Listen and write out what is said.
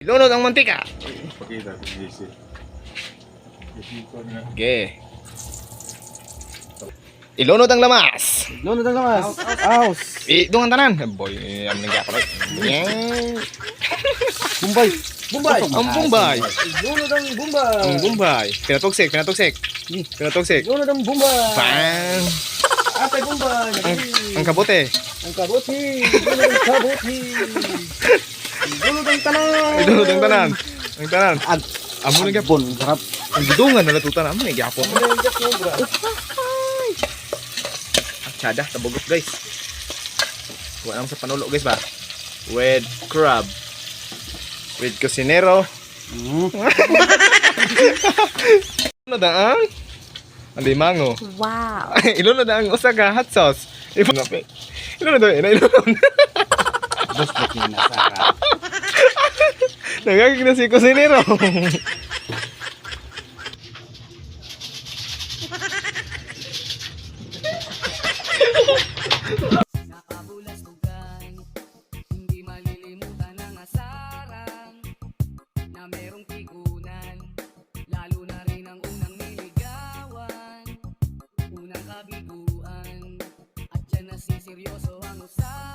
Ilunod ang mantika. Pakita sa JC. Okay. Ilunod ang lamas. Lunod ang lamas. Aus. Idong ang tanan. Boy, ang nagkakaroon. Bumbay. Bumbay. Ang Bombay. Lunod ang Bumbay. Ang Bombay. Pinatuksik. Pinatuksik. Lunod ang Bumbay. Bang! Atay Bumbay. Ang kabote. Ang kabuti. Lunod ang kabuti. Lunod ang tanan. Ilunod ang tanan. Ang tanan. Amo na gyapon. Sarap. Ang gidungan na natutan amo na gyapon. Tsada, tabugot guys. Kuha naman sa panulo guys ba? With crab. With kusinero. Ilunod ang alimango. Wow. Ilunod ang usaga hot sauce. Ilunod ang ilunod. Bus looking na sarap. Nagagig na si kusinero. Nakabulastugan, hindi malilimutan ang asaran na merong pigunan, lalo na rin ang unang niligawan, unang kabiguan, at dyan na siseryoso ang usapan.